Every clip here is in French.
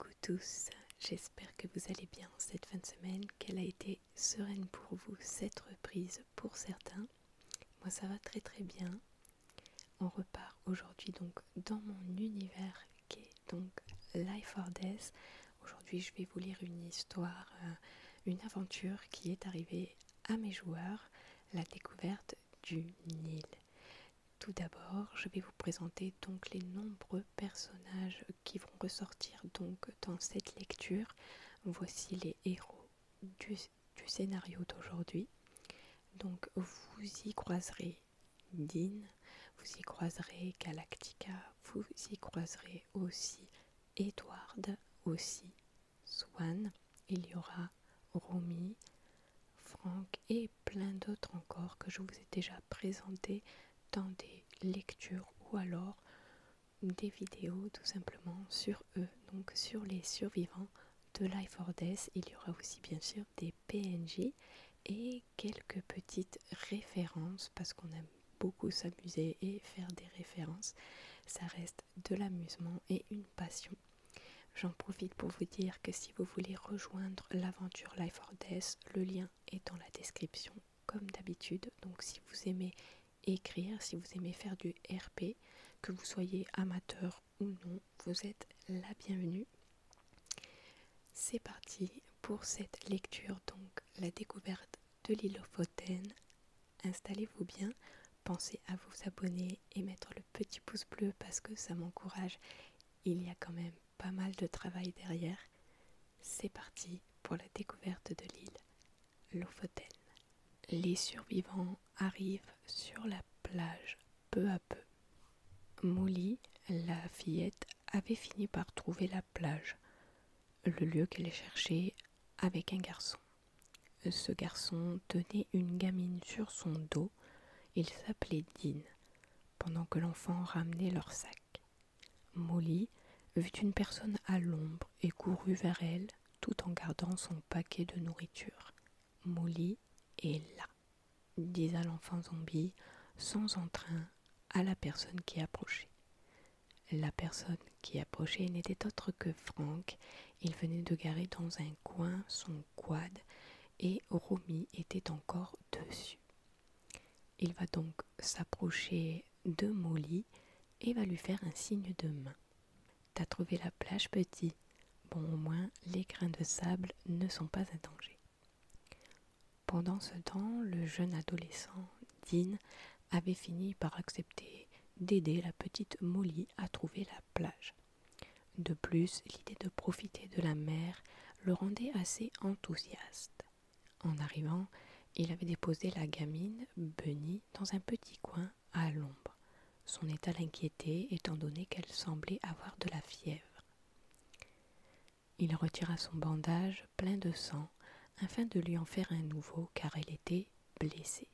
Coucou tous, j'espère que vous allez bien cette fin de semaine, qu'elle a été sereine pour vous, cette reprise pour certains. Moi ça va très très bien. On repart aujourd'hui donc dans mon univers qui est donc Life or Death. Aujourd'hui je vais vous lire une histoire, une aventure qui est arrivée à mes joueurs, la découverte du Nil. Tout d'abord, je vais vous présenter donc les nombreux personnages qui vont ressortir donc dans cette lecture. Voici les héros du scénario d'aujourd'hui. Donc vous y croiserez Dean, vous y croiserez Galactica, vous y croiserez aussi Edward, aussi Swan, il y aura Romy, Frank et plein d'autres encore que je vous ai déjà présentés dans des lectures ou alors des vidéos tout simplement sur eux, donc sur les survivants de Life or Death. Il y aura aussi bien sûr des PNJ et quelques petites références parce qu'on aime beaucoup s'amuser et faire des références. Ça reste de l'amusement et une passion. J'en profite pour vous dire que si vous voulez rejoindre l'aventure Life or Death, le lien est dans la description comme d'habitude. Donc si vous aimez écrire, si vous aimez faire du RP, que vous soyez amateur ou non, vous êtes la bienvenue. C'est parti pour cette lecture, donc la découverte de l'île Lofoten. Installez-vous bien, pensez à vous abonner et mettre le petit pouce bleu parce que ça m'encourage. Il y a quand même pas mal de travail derrière. C'est parti pour la découverte de l'île Lofoten. Les survivants arrivent sur la plage peu à peu. Molly, la fillette, avait fini par trouver la plage, le lieu qu'elle cherchait avec un garçon. Ce garçon tenait une gamine sur son dos. Il s'appelait Dean, pendant que l'enfant ramenait leur sac. Molly vit une personne à l'ombre et courut vers elle tout en gardant son paquet de nourriture. Molly est là, disait l'enfant zombie sans entrain à la personne qui approchait. La personne qui approchait n'était autre que Frank. Il venait de garer dans un coin son quad et Romy était encore dessus. Il va donc s'approcher de Molly et va lui faire un signe de main. T'as trouvé la plage, petit? Bon, au moins, les grains de sable ne sont pas un danger. Pendant ce temps, le jeune adolescent, Dean, avait fini par accepter d'aider la petite Molly à trouver la plage. De plus, l'idée de profiter de la mer le rendait assez enthousiaste. En arrivant, il avait déposé la gamine, Bunny, dans un petit coin à l'ombre. Son état l'inquiétait étant donné qu'elle semblait avoir de la fièvre. Il retira son bandage plein de sang afin de lui en faire un nouveau car elle était blessée.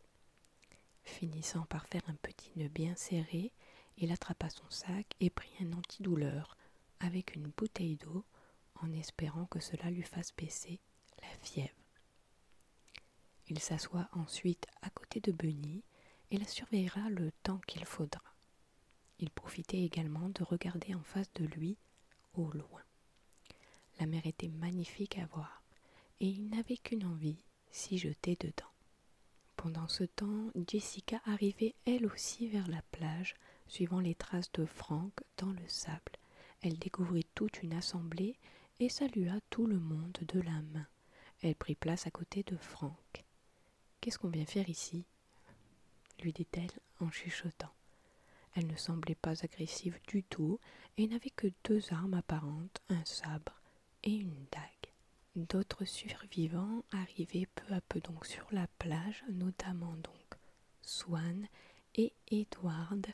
Finissant par faire un petit nœud bien serré, il attrapa son sac et prit un antidouleur avec une bouteille d'eau en espérant que cela lui fasse baisser la fièvre. Il s'assoit ensuite à côté de Bunny et la surveillera le temps qu'il faudra. Il profitait également de regarder en face de lui, au loin. La mer était magnifique à voir et il n'avait qu'une envie, s'y jeter dedans. Pendant ce temps, Jessica arrivait elle aussi vers la plage, suivant les traces de Frank dans le sable. Elle découvrit toute une assemblée et salua tout le monde de la main. Elle prit place à côté de Frank. « Qu'est-ce qu'on vient faire ici ?» lui dit-elle en chuchotant. Elle ne semblait pas agressive du tout et n'avait que deux armes apparentes, un sabre et une dague. D'autres survivants arrivaient peu à peu donc sur la plage, notamment donc Swan et Edward,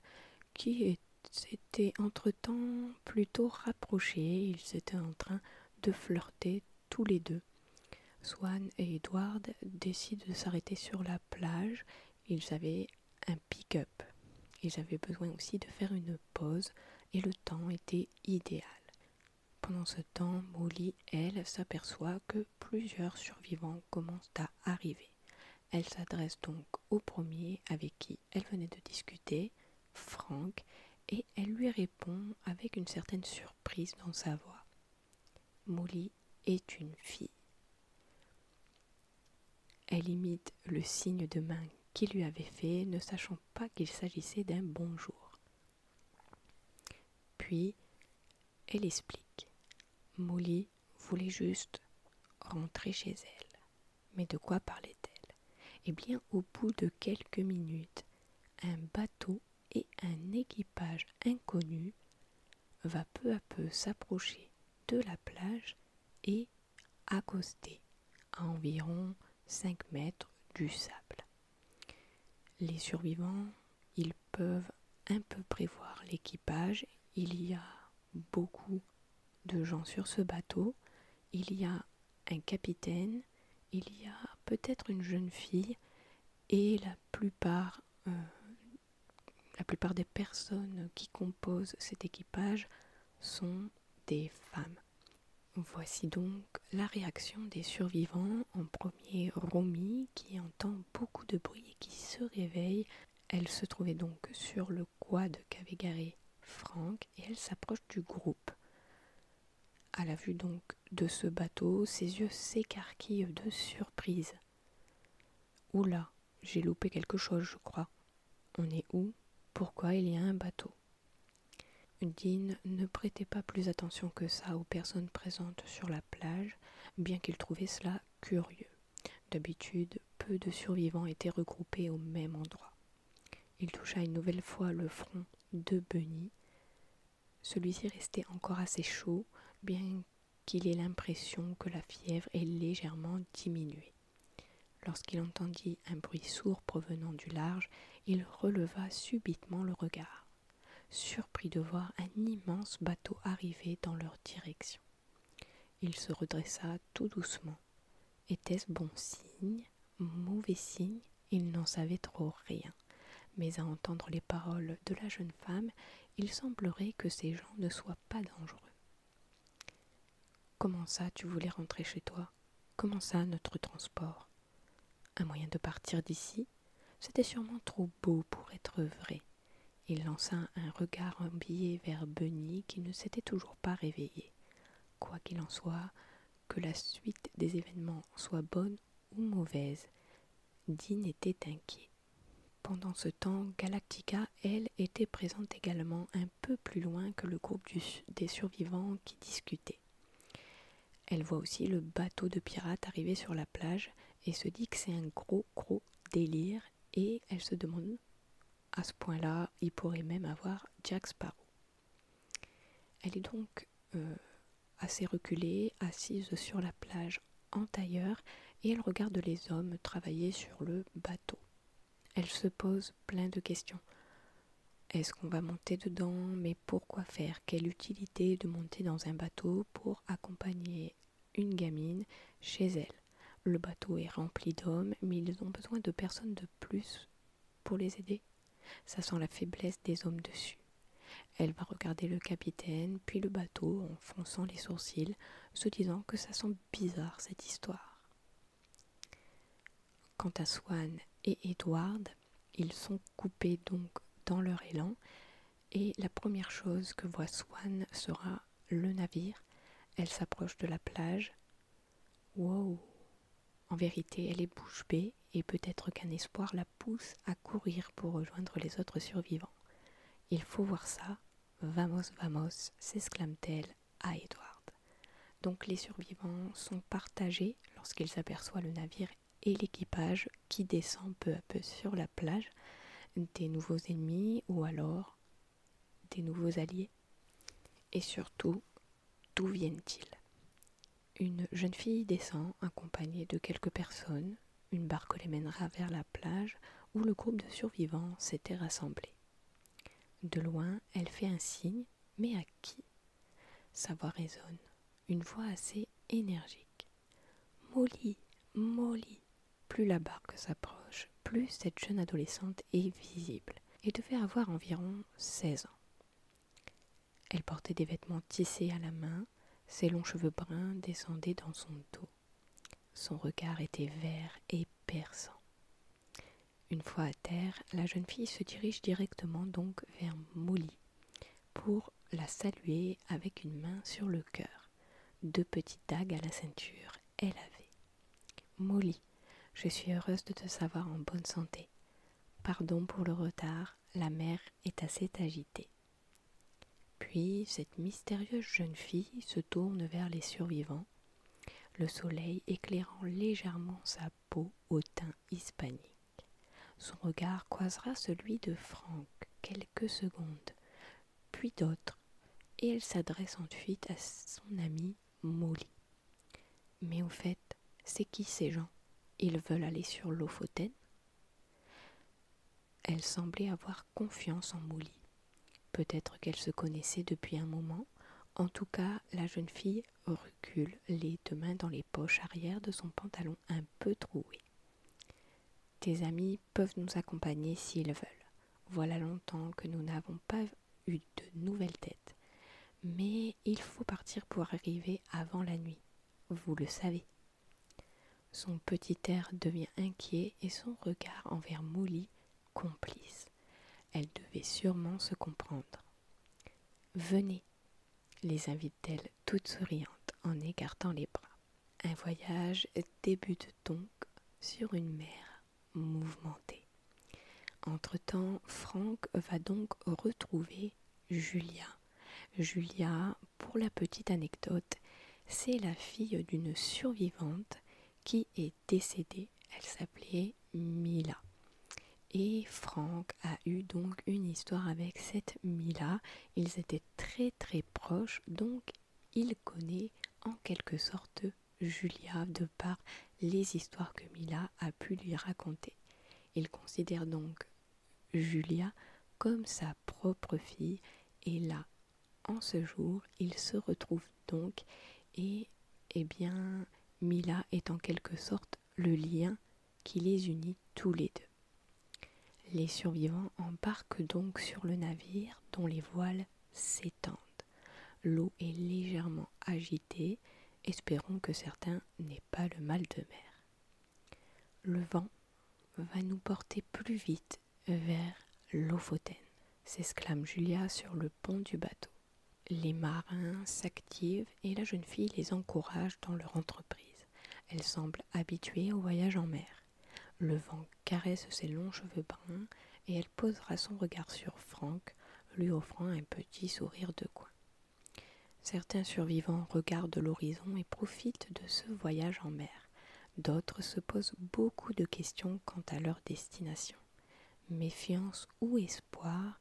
qui s'étaient entre-temps plutôt rapprochés. Ils étaient en train de flirter tous les deux. Swan et Edward décident de s'arrêter sur la plage. Ils avaient un pick-up. Ils avaient besoin aussi de faire une pause et le temps était idéal. Pendant ce temps, Molly, elle, s'aperçoit que plusieurs survivants commencent à arriver. Elle s'adresse donc au premier avec qui elle venait de discuter, Frank, et elle lui répond avec une certaine surprise dans sa voix. Molly est une fille. Elle imite le signe de main qu'il lui avait fait, ne sachant pas qu'il s'agissait d'un bonjour. Puis, elle explique. Molly voulait juste rentrer chez elle. Mais de quoi parlait-elle? Eh bien, au bout de quelques minutes, un bateau et un équipage inconnu va peu à peu s'approcher de la plage et accoster à environ 5 mètres du sable. Les survivants, ils peuvent un peu prévoir l'équipage. Il y a beaucoup de gens sur ce bateau. Il y a un capitaine, il y a peut-être une jeune fille et la plupart des personnes qui composent cet équipage sont des femmes. Voici donc la réaction des survivants. En premier, Romy, qui entend beaucoup de bruit et qui se réveille. Elle se trouvait donc sur le quad qu'avait garé Frank et elle s'approche du groupe. À la vue donc de ce bateau, ses yeux s'écarquillent de surprise. Oula, j'ai loupé quelque chose, je crois. On est où? Pourquoi il y a un bateau? Dean ne prêtait pas plus attention que ça aux personnes présentes sur la plage, bien qu'il trouvait cela curieux. D'habitude, peu de survivants étaient regroupés au même endroit. Il toucha une nouvelle fois le front de Bunny. Celui-ci restait encore assez chaud, bien qu'il ait l'impression que la fièvre ait légèrement diminué. Lorsqu'il entendit un bruit sourd provenant du large, il releva subitement le regard, surpris de voir un immense bateau arriver dans leur direction. Il se redressa tout doucement. Était-ce bon signe? Mauvais signe? Il n'en savait trop rien. Mais à entendre les paroles de la jeune femme, il semblerait que ces gens ne soient pas dangereux. Comment ça, tu voulais rentrer chez toi? Comment ça, notre transport? Un moyen de partir d'ici? C'était sûrement trop beau pour être vrai. Il lança un regard embillé vers Bunny qui ne s'était toujours pas réveillée. Quoi qu'il en soit, que la suite des événements soit bonne ou mauvaise, Dean était inquiet. Pendant ce temps, Galactica, elle, était présente également un peu plus loin que le groupe des survivants qui discutaient. Elle voit aussi le bateau de pirates arriver sur la plage et se dit que c'est un gros délire et elle se demande à ce point-là, il pourrait même avoir Jack Sparrow. Elle est donc assez reculée, assise sur la plage en tailleur et elle regarde les hommes travailler sur le bateau. Elle se pose plein de questions. Est-ce qu'on va monter dedans? Mais pourquoi faire? Quelle utilité de monter dans un bateau pour accompagner une gamine chez elle? Le bateau est rempli d'hommes, mais ils ont besoin de personnes de plus pour les aider. Ça sent la faiblesse des hommes dessus. Elle va regarder le capitaine, puis le bateau en fronçant les sourcils, se disant que ça sent bizarre cette histoire. Quant à Swan et Edward, ils sont coupés donc dans leur élan et la première chose que voit Swan sera le navire. Elle s'approche de la plage. Wow! En vérité, elle est bouche bée et peut-être qu'un espoir la pousse à courir pour rejoindre les autres survivants. Il faut voir ça. Vamos, vamos, s'exclame-t-elle à Edward. Donc les survivants sont partagés lorsqu'ils aperçoivent le navire et l'équipage qui descend peu à peu sur la plage, des nouveaux ennemis ou alors des nouveaux alliés. Et surtout, d'où viennent-ils? Une jeune fille descend accompagnée de quelques personnes. Une barque les mènera vers la plage où le groupe de survivants s'était rassemblé. De loin, elle fait un signe, mais à qui? Sa voix résonne, une voix assez énergique. Molly, Molly. Plus la barque s'approche, plus cette jeune adolescente est visible et devait avoir environ 16 ans. Elle portait des vêtements tissés à la main, ses longs cheveux bruns descendaient dans son dos. Son regard était vert et perçant. Une fois à terre, la jeune fille se dirige directement donc vers Molly pour la saluer avec une main sur le cœur. 2 petites dagues à la ceinture. Elle avait: Molly, je suis heureuse de te savoir en bonne santé. Pardon pour le retard, la mère est assez agitée. Puis cette mystérieuse jeune fille se tourne vers les survivants, le soleil éclairant légèrement sa peau au teint hispanique. Son regard croisera celui de Frank quelques secondes, puis d'autres, et elle s'adresse ensuite à son amie Molly. Mais au fait, c'est qui ces gens? Ils veulent aller sur Lofoten? Elle semblait avoir confiance en Molly. Peut-être qu'elle se connaissait depuis un moment. En tout cas, la jeune fille recule, les 2 mains dans les poches arrière de son pantalon un peu troué. Tes amis peuvent nous accompagner s'ils veulent. Voilà longtemps que nous n'avons pas eu de nouvelles têtes. Mais il faut partir pour arriver avant la nuit. Vous le savez. Son petit air devient inquiet et son regard envers Molly complice. Elle devait sûrement se comprendre. Venez, les invite-t-elle toute souriante en écartant les bras. Un voyage débute donc sur une mer mouvementée. Entre-temps, Frank va donc retrouver Julia. Julia, pour la petite anecdote, c'est la fille d'une survivante qui est décédée. Elle s'appelait Mila. Et Frank a eu donc une histoire avec cette Mila. Ils étaient très très proches, donc il connaît en quelque sorte Julia de par les histoires que Mila a pu lui raconter. Il considère donc Julia comme sa propre fille et là, en ce jour, ils se retrouvent donc et eh bien Mila est en quelque sorte le lien qui les unit tous les deux. Les survivants embarquent donc sur le navire dont les voiles s'étendent. L'eau est légèrement agitée, espérons que certains n'aient pas le mal de mer. Le vent va nous porter plus vite vers Lofoten, s'exclame Julia sur le pont du bateau. Les marins s'activent et la jeune fille les encourage dans leur entreprise. Elle semble habituée au voyage en mer. Le vent caresse ses longs cheveux bruns et elle posera son regard sur Frank, lui offrant un petit sourire de coin. Certains survivants regardent l'horizon et profitent de ce voyage en mer. D'autres se posent beaucoup de questions quant à leur destination. Méfiance ou espoir,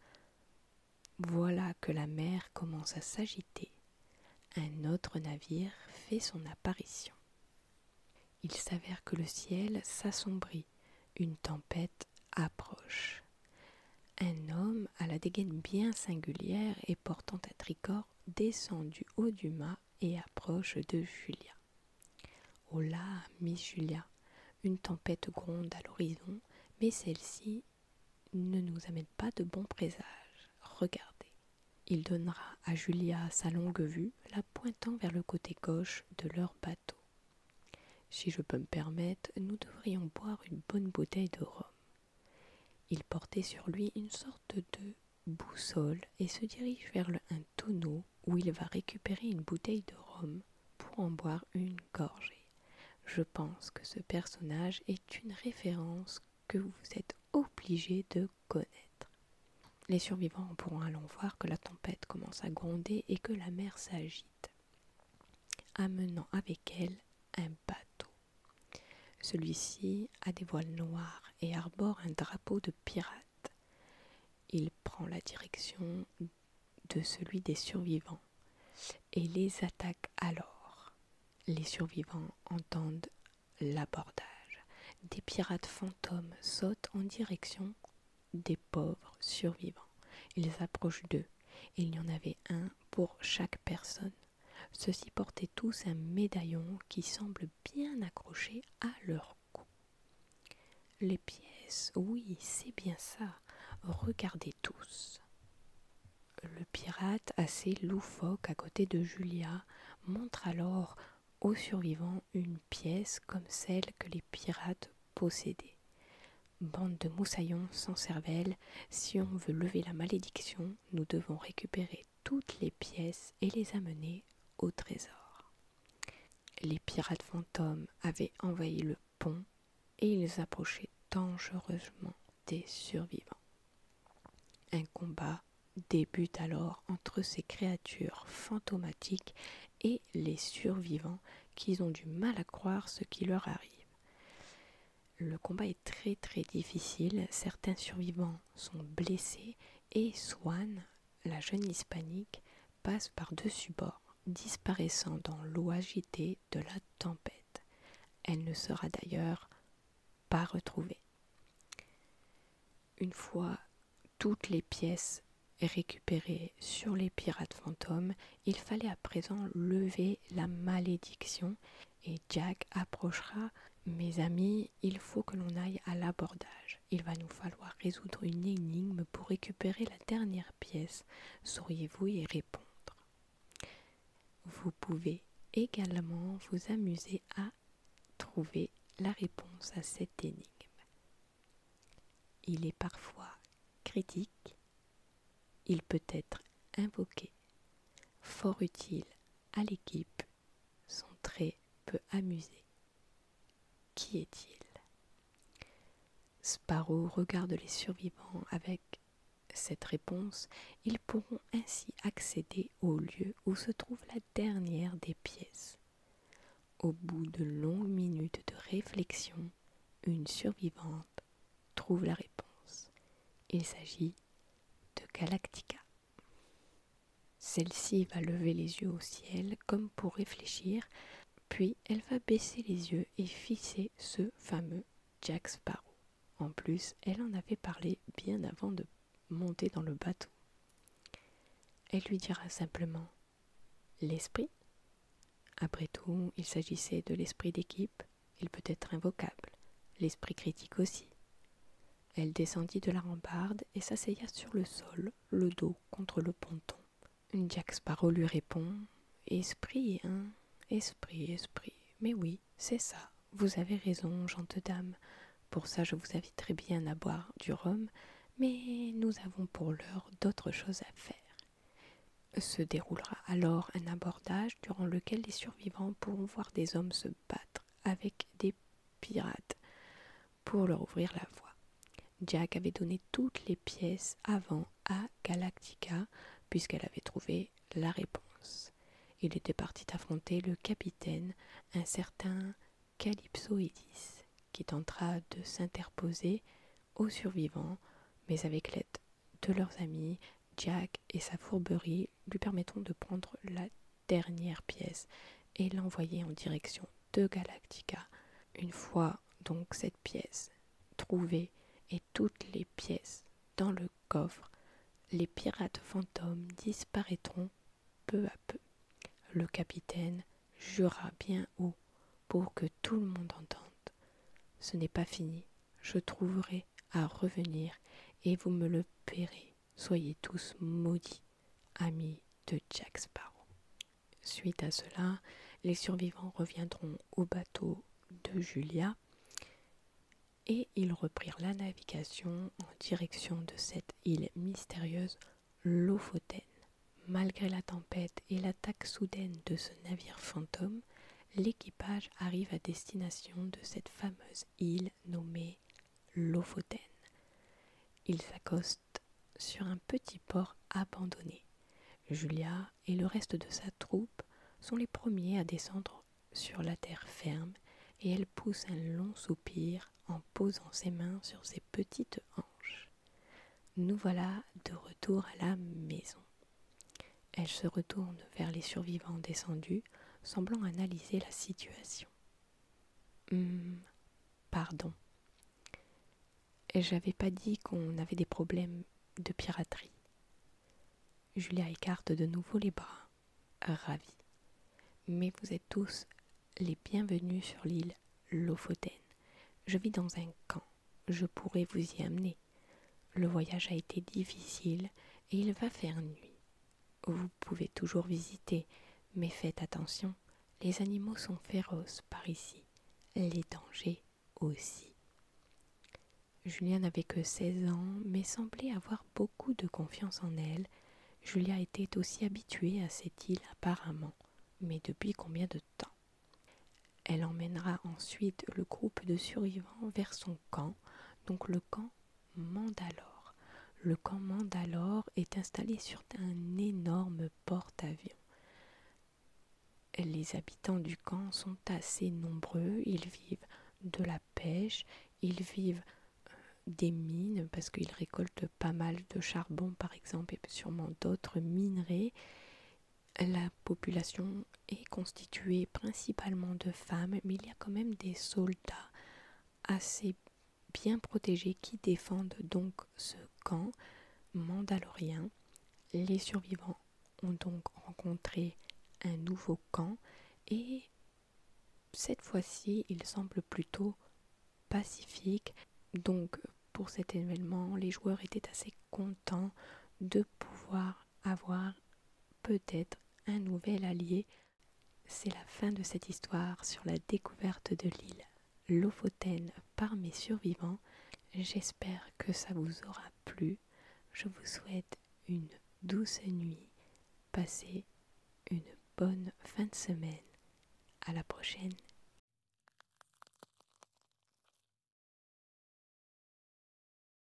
voilà que la mer commence à s'agiter. Un autre navire fait son apparition. Il s'avère que le ciel s'assombrit. Une tempête approche. Un homme à la dégaine bien singulière et portant un tricorne descend du haut du mât et approche de Julia. Oh là, Miss Julia, une tempête gronde à l'horizon, mais celle-ci ne nous amène pas de bons présages. Regardez. Il donnera à Julia sa longue vue, la pointant vers le côté gauche de leur bateau. Si je peux me permettre, nous devrions boire une bonne bouteille de rhum. Il portait sur lui une sorte de boussole et se dirige vers un tonneau où il va récupérer une bouteille de rhum pour en boire une gorgée. Je pense que ce personnage est une référence que vous êtes obligé de connaître. Les survivants pourront alors voir que la tempête commence à gronder et que la mer s'agite, amenant avec elle un bateau. Celui-ci a des voiles noires et arbore un drapeau de pirate. Il prend la direction de celui des survivants et les attaque alors. Les survivants entendent l'abordage. Des pirates fantômes sautent en direction des pauvres survivants. Ils approchent d'eux. Il y en avait un pour chaque personne. Ceux-ci portaient tous un médaillon qui semble bien accroché à leur cou. Les pièces, oui, c'est bien ça. Regardez tous. Le pirate, assez loufoque à côté de Julia, montre alors aux survivants une pièce comme celle que les pirates possédaient. Bande de moussaillons sans cervelle, si on veut lever la malédiction, nous devons récupérer toutes les pièces et les amener au trésor. Les pirates fantômes avaient envahi le pont et ils approchaient dangereusement des survivants. Un combat débute alors entre ces créatures fantomatiques et les survivants qui ont du mal à croire ce qui leur arrive. Le combat est très très difficile, certains survivants sont blessés et Swan, la jeune hispanique, passe par-dessus bord, disparaissant dans l'eau agitée de la tempête. Elle ne sera d'ailleurs pas retrouvée. Une fois toutes les pièces récupérées sur les pirates fantômes, il fallait à présent lever la malédiction et Jack approchera. Mes amis, il faut que l'on aille à l'abordage. Il va nous falloir résoudre une énigme pour récupérer la dernière pièce. Sauriez-vous y répondre? Vous pouvez également vous amuser à trouver la réponse à cette énigme. Il est parfois critique, il peut être invoqué, fort utile à l'équipe, son trait peut amuser. Qui est-il? Sparrow regarde les survivants avec cette réponse. Ils pourront ainsi accéder au lieu où se trouve la dernière des pièces. Au bout de longues minutes de réflexion, une survivante trouve la réponse. Il s'agit de Galactica. Celle-ci va lever les yeux au ciel comme pour réfléchir, puis elle va baisser les yeux et fixer ce fameux Jack Sparrow. En plus, elle en avait parlé bien avant de monter dans le bateau. Elle lui dira simplement « L'esprit ». Après tout, il s'agissait de l'esprit d'équipe, il peut être invocable, l'esprit critique aussi. Elle descendit de la rambarde et s'asseya sur le sol, le dos contre le ponton. Jack Sparrow lui répond « Esprit, hein, esprit, esprit. Mais oui, c'est ça, vous avez raison, gente dame. Pour ça, je vous inviterai bien à boire du rhum, mais nous avons pour l'heure d'autres choses à faire. » Se déroulera alors un abordage durant lequel les survivants pourront voir des hommes se battre avec des pirates pour leur ouvrir la voie. Jack avait donné toutes les pièces avant à Galactica puisqu'elle avait trouvé la réponse. Il était parti affronter le capitaine, un certain Calypsoïdis, qui tentera de s'interposer aux survivants, mais avec l'aide de leurs amis, Jack et sa fourberie lui permettront de prendre la dernière pièce et l'envoyer en direction de Galactica. Une fois donc cette pièce trouvée et toutes les pièces dans le coffre, les pirates fantômes disparaîtront peu à peu. Le capitaine jura bien haut pour que tout le monde entende. Ce n'est pas fini, je trouverai à revenir et vous me le paierez. Soyez tous maudits, amis de Jack Sparrow. Suite à cela, les survivants reviendront au bateau de Julia et ils reprirent la navigation en direction de cette île mystérieuse, Lofoten. Malgré la tempête et l'attaque soudaine de ce navire fantôme, l'équipage arrive à destination de cette fameuse île nommée Lofoten. Ils s'accostent sur un petit port abandonné. Julia et le reste de sa troupe sont les premiers à descendre sur la terre ferme et elle pousse un long soupir en posant ses mains sur ses petites hanches. Nous voilà de retour à la maison. Elle se retourne vers les survivants descendus, semblant analyser la situation. Pardon. J'avais pas dit qu'on avait des problèmes de piraterie. Julia écarte de nouveau les bras, ravie. Mais vous êtes tous les bienvenus sur l'île Lofoten. Je vis dans un camp, je pourrais vous y amener. Le voyage a été difficile et il va faire nuit. Vous pouvez toujours visiter, mais faites attention, les animaux sont féroces par ici, les dangers aussi. Julia n'avait que 16 ans, mais semblait avoir beaucoup de confiance en elle. Julia était aussi habituée à cette île apparemment, mais depuis combien de temps? Elle emmènera ensuite le groupe de survivants vers son camp, donc le camp Mandalore. Le camp Mandalore est installé sur un énorme porte-avions. Les habitants du camp sont assez nombreux, ils vivent de la pêche, ils vivent des mines parce qu'ils récoltent pas mal de charbon par exemple et sûrement d'autres minerais. La population est constituée principalement de femmes, mais il y a quand même des soldats assez bien protégés qui défendent donc ce camp mandalorien. Les survivants ont donc rencontré un nouveau camp et cette fois-ci il semble plutôt pacifique. Donc pour cet événement, les joueurs étaient assez contents de pouvoir avoir peut-être un nouvel allié. C'est la fin de cette histoire sur la découverte de l'île Lofoten par mes survivants. J'espère que ça vous aura plu. Je vous souhaite une douce nuit. Passez une bonne fin de semaine. À la prochaine.